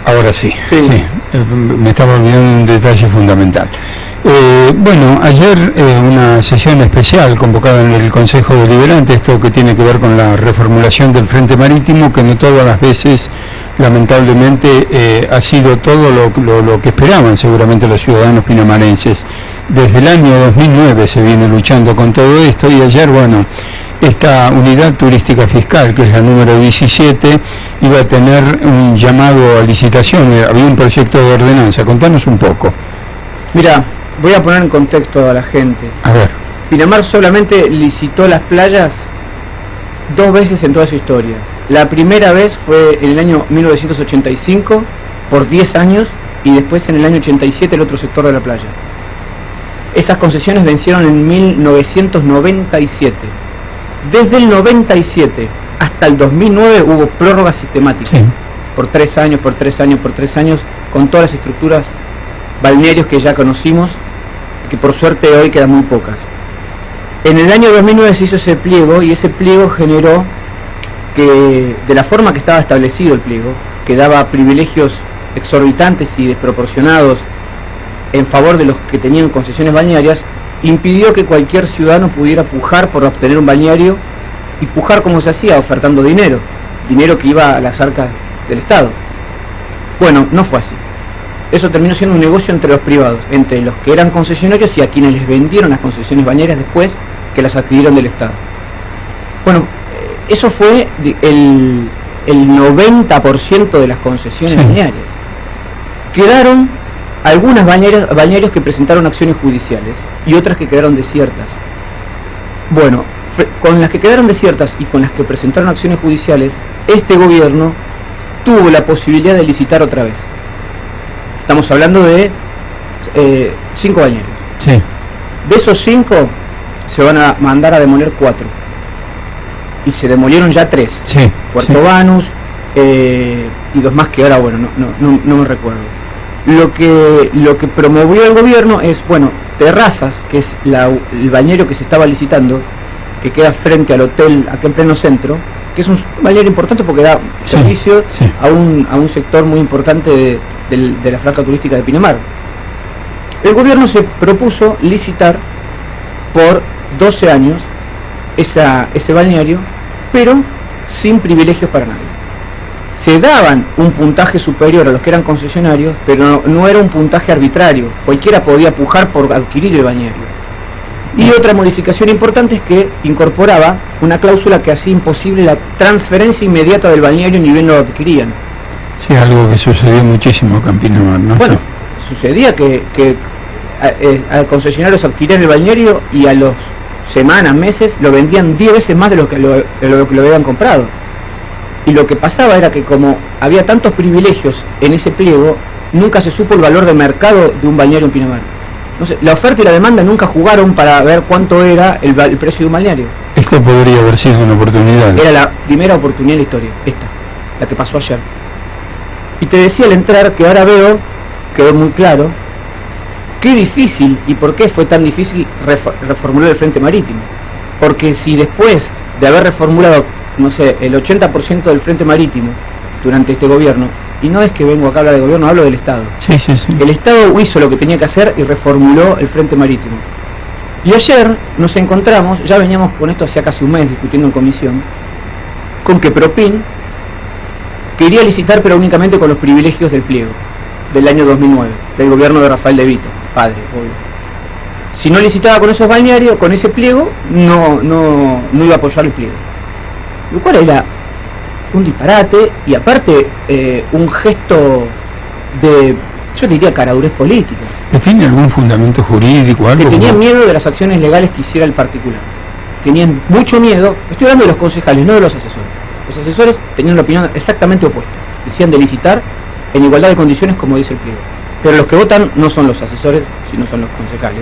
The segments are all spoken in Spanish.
Ahora sí, Sí. sí. Me estaba olvidando un detalle fundamental. Bueno, ayer una sesión especial convocada en el Consejo Deliberante, esto que tiene que ver con la reformulación del Frente Marítimo, que no todas las veces, lamentablemente, ha sido todo lo que esperaban seguramente los ciudadanos pinamarenses. Desde el año 2009 se viene luchando con todo esto y ayer, bueno, esta unidad turística fiscal, que es la número 17, iba a tener un llamado a licitación, había un proyecto de ordenanza. Contanos un poco. Mira, voy a poner en contexto a la gente. A ver. Pinamar solamente licitó las playas 2 veces en toda su historia. La primera vez fue en el año 1985, por 10 años, y después en el año 87 el otro sector de la playa. Estas concesiones vencieron en 1997. Desde el 97 hasta el 2009 hubo prórrogas sistemáticas. Sí. Por 3 años, por 3 años, por 3 años, con todas las estructuras balnearios que ya conocimos, que por suerte hoy quedan muy pocas. En el año 2009 se hizo ese pliego, y ese pliego generó que, de la forma que estaba establecido el pliego, que daba privilegios exorbitantes y desproporcionados en favor de los que tenían concesiones balnearias, impidió que cualquier ciudadano pudiera pujar por obtener un balneario, y pujar como se hacía, ofertando dinero que iba a las arcas del Estado. Bueno, no fue así. Eso terminó siendo un negocio entre los privados, entre los que eran concesionarios y a quienes les vendieron las concesiones balnearias después que las adquirieron del Estado. Bueno, eso fue el 90% de las concesiones balnearias. Quedaron algunas balnearios que presentaron acciones judiciales y otras que quedaron desiertas. Bueno, con las que quedaron desiertas y con las que presentaron acciones judiciales, este gobierno tuvo la posibilidad de licitar otra vez. Estamos hablando de 5 balnearios. Sí. De esos 5 se van a mandar a demoler 4. Y se demolieron ya 3. Sí. Puerto Banús y 2 más que ahora, bueno, no me recuerdo. Lo que promovió el gobierno es, bueno, Terrazas, que es el balneario que se estaba licitando, que queda frente al hotel aquí en pleno centro, que es un balneario importante porque da servicio a un sector muy importante de la franja turística de Pinamar. El gobierno se propuso licitar por 12 años ese balneario, pero sin privilegios para nadie. Se daban un puntaje superior a los que eran concesionarios, pero no era un puntaje arbitrario. Cualquiera podía pujar por adquirir el balneario. Y otra modificación importante es que incorporaba una cláusula que hacía imposible la transferencia inmediata del balneario ni bien lo adquirían. Sí, algo que sucedió muchísimo acá en Pinamar, ¿no? Bueno, sucedía que a concesionarios adquirían el balneario y a los semanas, meses, lo vendían 10 veces más de lo que lo habían comprado. Y lo que pasaba era que como había tantos privilegios en ese pliego, nunca se supo el valor de mercado de un balneario en Pinamar. Entonces, la oferta y la demanda nunca jugaron para ver cuánto era el precio de un balneario. Esto podría haber sido una oportunidad. Era la primera oportunidad en la historia, esta, la que pasó ayer. Y te decía al entrar que ahora veo, quedó muy claro, qué difícil y por qué fue tan difícil reformular el Frente Marítimo. Porque si después de haber reformulado, no sé, el 80% del Frente Marítimo durante este gobierno, y no es que vengo acá a hablar de gobierno, hablo del Estado. Sí. El Estado hizo lo que tenía que hacer y reformuló el Frente Marítimo. Y ayer nos encontramos, ya veníamos con esto hacía casi un mes discutiendo en comisión, con que Propin quería licitar pero únicamente con los privilegios del pliego del año 2009, del gobierno de Rafael De Vito, padre, obvio. Si no licitaba con esos balnearios, con ese pliego, no iba a apoyar el pliego. Lo cual era un disparate y aparte un gesto de, yo diría, caradurez política. ¿Tiene algún fundamento jurídico? Algo que tenían como... miedo de las acciones legales que hiciera el particular. Tenían mucho miedo, estoy hablando de los concejales, no de los asesores. Los asesores tenían una opinión exactamente opuesta. Decían de licitar en igualdad de condiciones como dice el pliego. Pero los que votan no son los asesores, sino son los concejales.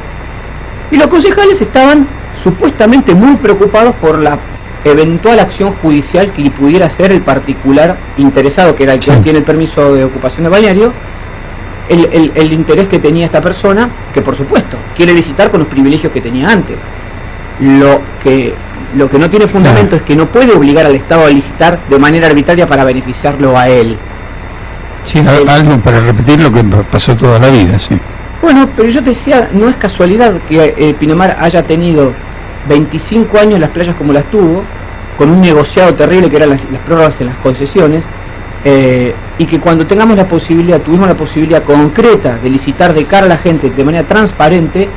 Y los concejales estaban supuestamente muy preocupados por la eventual acción judicial que pudiera hacer el particular interesado, que era el que tiene el permiso de ocupación de balneario, el interés que tenía esta persona, que por supuesto quiere licitar con los privilegios que tenía antes. Lo que no tiene fundamento es que no puede obligar al Estado a licitar de manera arbitraria para beneficiarlo a él. Sí, algo para repetir lo que pasó toda la vida, sí. Bueno, pero yo te decía, no es casualidad que Pinamar haya tenido 25 años las playas como las tuvo, con un negociado terrible que eran las prórrogas en las concesiones, y que cuando tuvimos la posibilidad concreta de licitar de cara a la gente de manera transparente,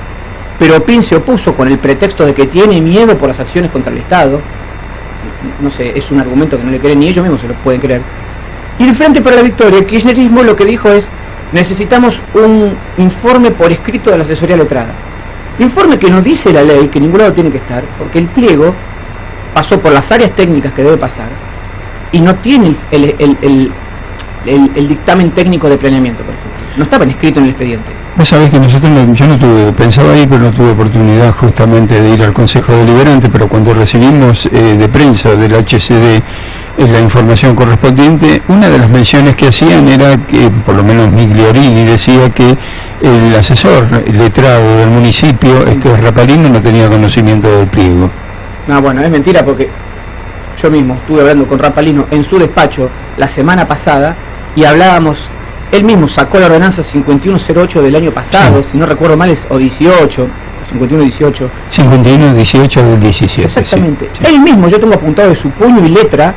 pero PIN se opuso con el pretexto de que tiene miedo por las acciones contra el Estado. No sé, es un argumento que no le creen ni ellos mismos se lo pueden creer. Y el Frente para la Victoria, el kirchnerismo, lo que dijo es: necesitamos un informe por escrito de la asesoría letrada. Informe que nos dice la ley, que en ningún lado tiene que estar, porque el pliego pasó por las áreas técnicas que debe pasar y no tiene el dictamen técnico de planeamiento, por ejemplo. No estaba escrito en el expediente. Vos sabés que yo pensaba ir, pero no tuve oportunidad justamente de ir al Consejo Deliberante, pero cuando recibimos de prensa del HCD la información correspondiente, una de las menciones que hacían era que, por lo menos Migliorini decía que el asesor letrado del municipio, Rapalino, no tenía conocimiento del pliego. No, bueno, es mentira, porque yo mismo estuve hablando con Rapalino en su despacho la semana pasada y hablábamos. Él mismo sacó la ordenanza 5108 del año pasado, sí. Si no recuerdo mal, o 18, 5118. 5118 del 17. Exactamente. Sí. Él mismo, yo tengo apuntado de su puño y letra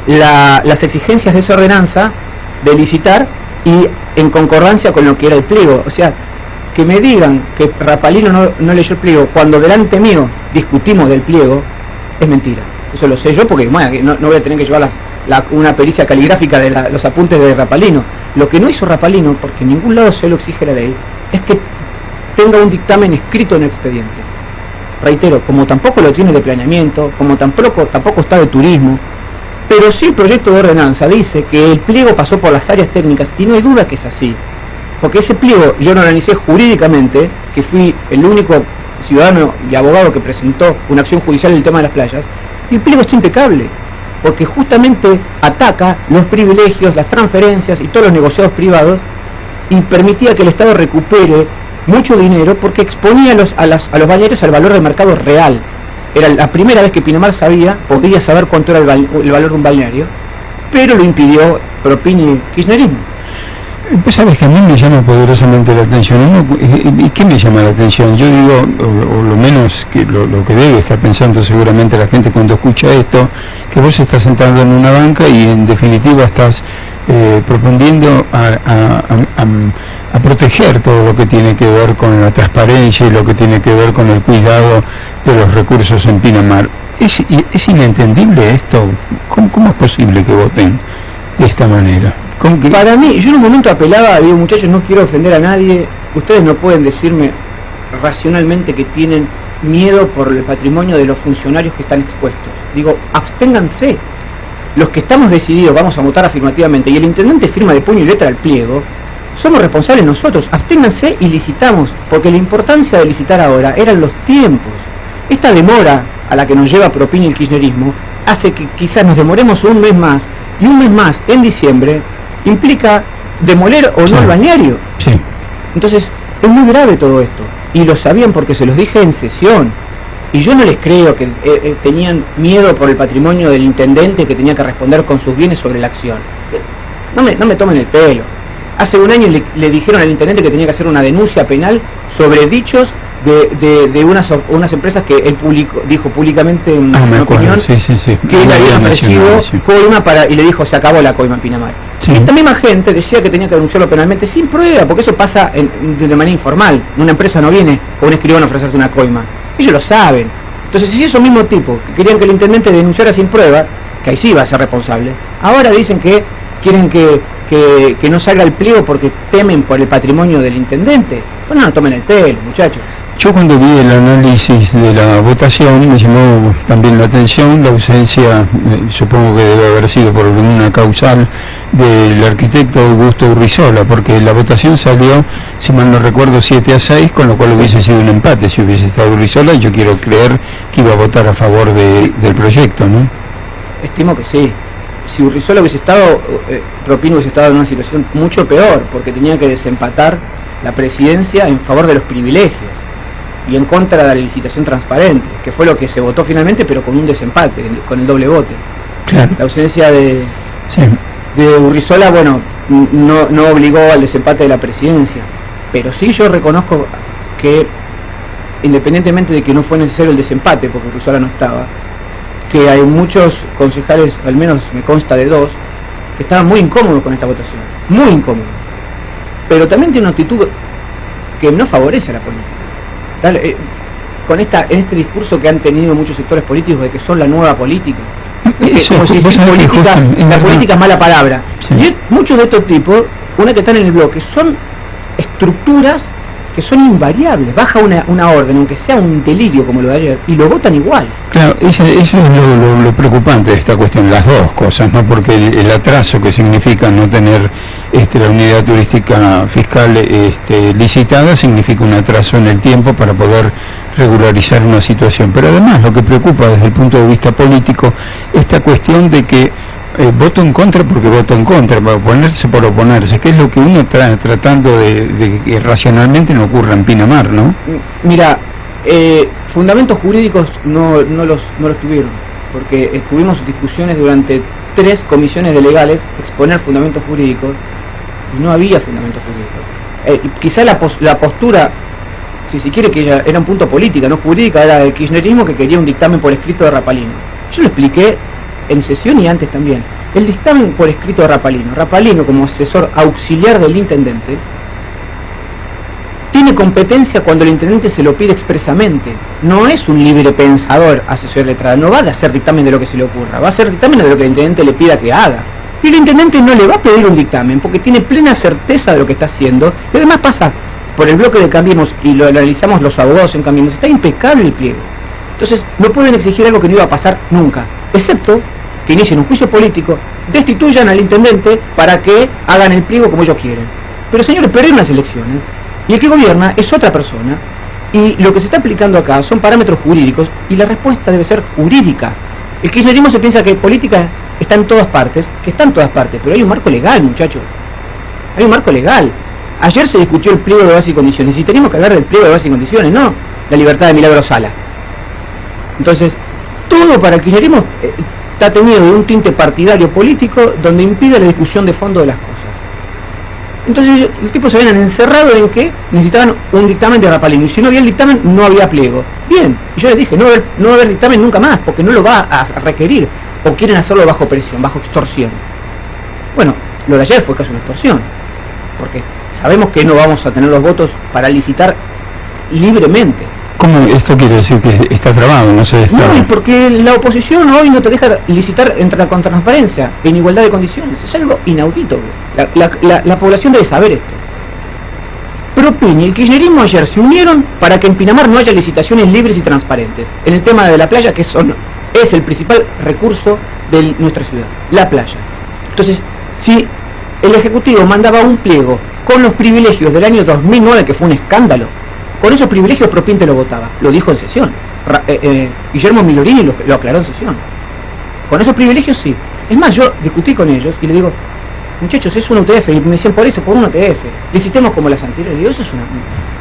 las exigencias de esa ordenanza de licitar y en concordancia con lo que era el pliego. O sea, que me digan que Rapalino no leyó el pliego cuando delante mío discutimos del pliego, es mentira. Eso lo sé yo porque bueno, no voy a tener que llevar una pericia caligráfica de los apuntes de Rapalino. Lo que no hizo Rapalino, porque en ningún lado se lo exige la ley, es que tenga un dictamen escrito en el expediente. Reitero, como tampoco lo tiene de planeamiento, como tampoco está de turismo, pero sí el proyecto de ordenanza dice que el pliego pasó por las áreas técnicas y no hay duda que es así. Porque ese pliego yo lo analicé jurídicamente, que fui el único ciudadano y abogado que presentó una acción judicial en el tema de las playas, y el pliego es impecable, porque justamente ataca los privilegios, las transferencias y todos los negociados privados y permitía que el Estado recupere mucho dinero porque exponía a los balnearios al valor de mercado real. Era la primera vez que Pinamar podía saber cuánto era el valor de un balneario, pero lo impidió Propini y kirchnerismo. Pues sabes que a mí me llama poderosamente la atención. ¿Y qué me llama la atención? Yo digo, o lo menos que lo que debe estar pensando seguramente la gente cuando escucha esto, que vos estás sentado en una banca y en definitiva estás proponiendo a proteger todo lo que tiene que ver con la transparencia y lo que tiene que ver con el cuidado de los recursos en Pinamar. ¿Es inentendible esto? ¿Cómo es posible que voten de esta manera? Para mí, yo en un momento apelaba, digo, muchachos, no quiero ofender a nadie, ustedes no pueden decirme racionalmente que tienen miedo por el patrimonio de los funcionarios que están expuestos. Digo, absténganse. Los que estamos decididos vamos a votar afirmativamente y el intendente firma de puño y letra el pliego, somos responsables nosotros, absténganse y licitamos, porque la importancia de licitar ahora eran los tiempos. Esta demora a la que nos lleva Propini el kirchnerismo hace que quizás nos demoremos un mes más, y un mes más en diciembre implica demoler o no el balneario. Sí. Entonces es muy grave todo esto y lo sabían porque se los dije en sesión y yo no les creo que tenían miedo por el patrimonio del intendente que tenía que responder con sus bienes sobre la acción. No me tomen el pelo. Hace un año le dijeron al intendente que tenía que hacer una denuncia penal sobre dichos de unas empresas que él dijo públicamente en una opinión que él había ofrecido coima y le dijo se acabó la coima en Pinamar. Sí. Esta misma gente decía que tenía que denunciarlo penalmente sin prueba, porque eso pasa de manera informal. Una empresa no viene con un escribano a ofrecerte una coima. Ellos lo saben. Entonces si esos mismos tipos que querían que el intendente denunciara sin prueba, que ahí sí va a ser responsable, ahora dicen que quieren que no salga el pliego porque temen por el patrimonio del intendente. Bueno, no tomen el pelo, muchachos. Yo cuando vi el análisis de la votación me llamó también la atención la ausencia, supongo que debe haber sido por una causal, del arquitecto Augusto Urrizola, porque la votación salió, si mal no recuerdo, 7-6, con lo cual hubiese sido un empate. Si hubiese estado Urrizola, yo quiero creer que iba a votar a favor del proyecto, ¿no? Estimo que sí. Si Urrizola hubiese estado, Propini hubiese estado en una situación mucho peor, porque tenía que desempatar la presidencia en favor de los privilegios y en contra de la licitación transparente, que fue lo que se votó finalmente, pero con un desempate, con el doble voto. Claro. La ausencia de Sí. De Urrizola, bueno, no obligó al desempate de la presidencia, pero sí yo reconozco que, independientemente de que no fue necesario el desempate, porque Urrizola no estaba, que hay muchos concejales, al menos me consta de 2, que estaban muy incómodos con esta votación, muy incómodos, pero también tiene una actitud que no favorece a la política. En este discurso que han tenido muchos sectores políticos de que son la nueva política, como si la política es mala palabra. Sí. Y muchos de estos tipos, una que están en el bloque, son estructuras que son invariables. Baja una orden, aunque sea un delirio como lo de ayer, y lo votan igual. Claro, eso es lo preocupante de esta cuestión, las dos cosas, ¿no? Porque el atraso que significa no tener la unidad turística fiscal licitada significa un atraso en el tiempo para poder regularizar una situación. Pero además lo que preocupa desde el punto de vista político, esta cuestión de que voto en contra porque voto en contra, para oponerse por oponerse, que es lo que uno está tratando de que racionalmente no ocurra en Pinamar, ¿no? Mira, fundamentos jurídicos no los tuvieron, porque tuvimos discusiones durante 3 comisiones de legales, exponer fundamentos jurídicos, y no había fundamentos jurídicos. Quizá la postura, si se quiere, que era un punto política, no jurídica, era el kirchnerismo, que quería un dictamen por escrito de Rapalino. Yo lo expliqué en sesión y antes también. El dictamen por escrito de Rapalino como asesor auxiliar del intendente, tiene competencia cuando el intendente se lo pide expresamente. No es un libre pensador asesor letrado, no va a hacer dictamen de lo que se le ocurra, va a hacer dictamen de lo que el intendente le pida que haga. Y el intendente no le va a pedir un dictamen porque tiene plena certeza de lo que está haciendo, y además pasa por el bloque de Cambiemos y lo analizamos los abogados en Cambiemos, está impecable el pliego. Entonces no pueden exigir algo que no iba a pasar nunca, excepto que inicien un juicio político, destituyan al intendente para que hagan el pliego como ellos quieren. Pero señores, perdieron las elecciones, y el que gobierna es otra persona, y lo que se está aplicando acá son parámetros jurídicos, y la respuesta debe ser jurídica. El kirchnerismo se piensa que política está en todas partes, pero hay un marco legal, muchachos. Hay un marco legal. Ayer se discutió el pliego de base y condiciones, y tenemos que hablar del pliego de base y condiciones, no la libertad de Milagro Sala. Entonces, todo para el kirchnerismo está tenido de un tinte partidario político donde impide la discusión de fondo de las cosas. Entonces los tipos se habían encerrado en que necesitaban un dictamen de Rapalino, y si no había el dictamen no había pliego. Bien, y yo les dije, no va a haber dictamen nunca más, porque no lo va a requerir, o quieren hacerlo bajo presión, bajo extorsión. Bueno, lo de ayer fue casi una extorsión, porque sabemos que no vamos a tener los votos para licitar libremente. ¿Cómo esto quiere decir que está trabado? No sé. No, porque la oposición hoy no te deja licitar con transparencia, en igualdad de condiciones. Es algo inaudito. La población debe saber esto. Propin y el kirchnerismo ayer se unieron para que en Pinamar no haya licitaciones libres y transparentes. En el tema de la playa, que es el principal recurso de nuestra ciudad, la playa. Entonces, si el Ejecutivo mandaba un pliego con los privilegios del año 2009, que fue un escándalo, con esos privilegios Propin te lo votaba, lo dijo en sesión. Guillermo Milorini lo aclaró en sesión. Con esos privilegios sí. Es más, yo discutí con ellos y le digo, muchachos, es una UTF, y me decían por una UTF, licitemos como las anteriores. Y digo, eso es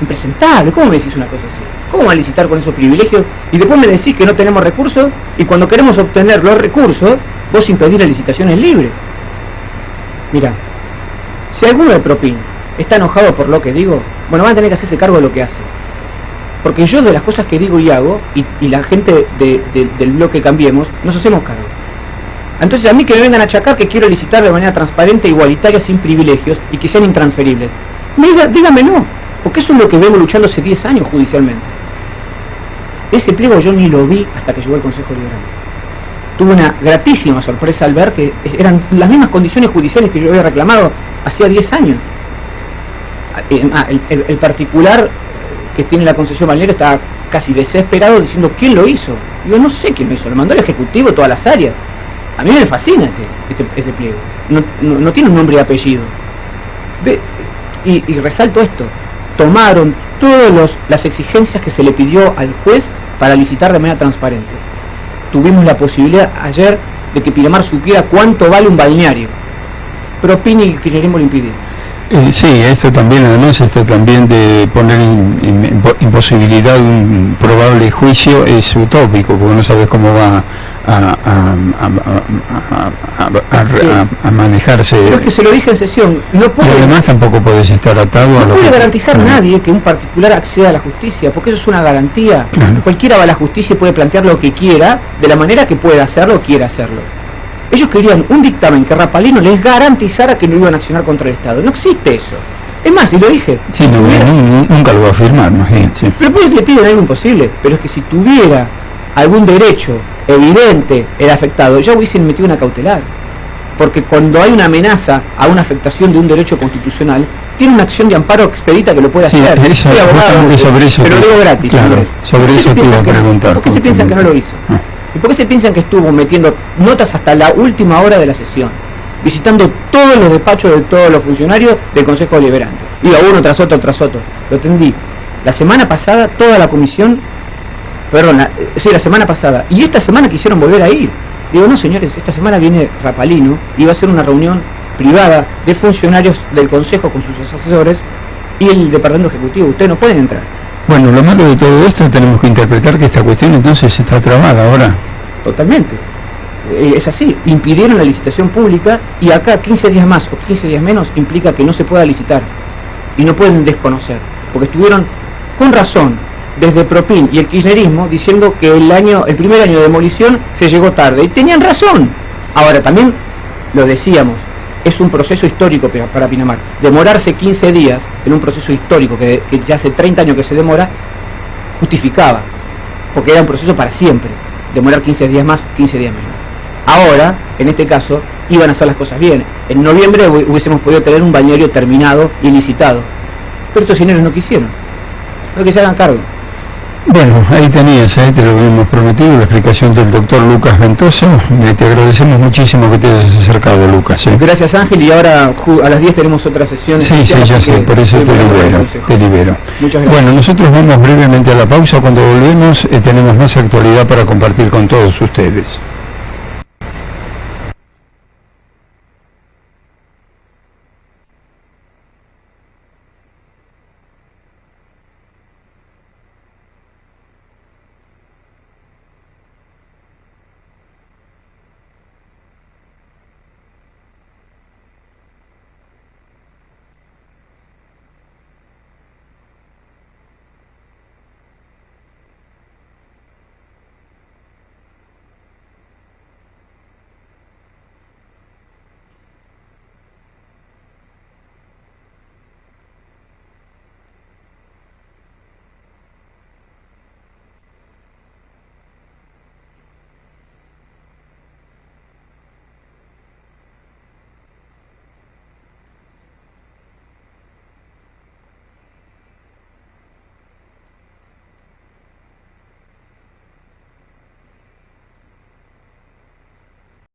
impresentable, ¿cómo me decís una cosa así? ¿Cómo va a licitar con esos privilegios? Y después me decís que no tenemos recursos, y cuando queremos obtener los recursos, vos impedís las licitaciones libres. Mira, si alguno de Propin está enojado por lo que digo, bueno, van a tener que hacerse cargo de lo que hace. Porque yo, de las cosas que digo y hago, y la gente del bloque Cambiemos, nos hacemos cargo. Entonces a mí que me vengan a achacar que quiero licitar de manera transparente, igualitaria, sin privilegios, y que sean intransferibles. Dígamelo, porque eso es lo que vengo luchando hace 10 años judicialmente. Ese pliego yo ni lo vi hasta que llegó el Consejo Liberante. Tuve una gratísima sorpresa al ver que eran las mismas condiciones judiciales que yo había reclamado hacía 10 años. El particular que tiene la concesión balnearia está casi desesperado diciendo ¿quién lo hizo? Yo no sé quién lo hizo, lo mandó el Ejecutivo, todas las áreas. A mí me fascina este pliego, no tiene un nombre y apellido. Y resalto esto, tomaron todas las exigencias que se le pidió al juez para licitar de manera transparente. Tuvimos la posibilidad ayer de que Pinamar supiera cuánto vale un balneario, pero Pini y el kirchnerismo lo impidieron. Sí, esto también de poner imposibilidad un probable juicio es utópico, porque no sabes cómo va a manejarse. Pero es que se lo dije en sesión, no puede, y además tampoco podés estar atado a lo que... No puede garantizar nadie que un particular acceda a la justicia, porque eso es una garantía. Claro. Cualquiera va a la justicia y puede plantear lo que quiera, de la manera que pueda hacerlo o quiera hacerlo. Ellos querían un dictamen que Rapalino les garantizara que no iban a accionar contra el Estado. No existe eso. Es más, y lo dije. Sí, nunca lo va a firmar, más bien. Sí. Pero pues le piden algo imposible. Pero es que si tuviera algún derecho evidente el afectado, ya hubiesen metido una cautelar. Porque cuando hay una amenaza a una afectación de un derecho constitucional, tiene una acción de amparo expedita que lo puede hacer. Eso, soy abogado, sobre eso pero lo digo gratis. Claro, sobre eso te iba a preguntar. ¿Por qué se piensan que no lo hizo? ¿Y por qué se piensan que estuvo metiendo notas hasta la última hora de la sesión? Visitando todos los despachos de todos los funcionarios del Consejo Deliberante. Iba uno tras otro, tras otro. Lo atendí. La semana pasada, toda la comisión, la semana pasada. Y esta semana quisieron volver a ir. Digo, no señores, esta semana viene Rapalino y va a ser una reunión privada de funcionarios del Consejo con sus asesores y el Departamento Ejecutivo. Ustedes no pueden entrar. Bueno, lo malo de todo esto tenemos que interpretar que esta cuestión entonces está trabada ahora. Totalmente. Es así. Impidieron la licitación pública y acá 15 días más o 15 días menos implica que no se pueda licitar. Y no pueden desconocer. Porque estuvieron con razón desde Propin y el kirchnerismo diciendo que el primer año de demolición se llegó tarde. Y tenían razón. Ahora también lo decíamos. Es un proceso histórico para Pinamar. Demorarse 15 días en un proceso histórico que ya hace 30 años que se demora, justificaba, porque era un proceso para siempre, demorar 15 días más, 15 días menos. Ahora, en este caso, iban a hacer las cosas bien. En noviembre hubiésemos podido tener un balneario terminado y licitado, pero estos señores no quisieron, no que se hagan cargo. Bueno, ahí tenías, te lo habíamos prometido, la explicación del doctor Lucas Ventoso. Te agradecemos muchísimo que te hayas acercado, Lucas. Gracias, Ángel, y ahora a las 10 tenemos otra sesión. Sí, ya sé, por eso te libero. Muchas gracias. Bueno, nosotros vamos brevemente a la pausa. Cuando volvemos tenemos más actualidad para compartir con todos ustedes.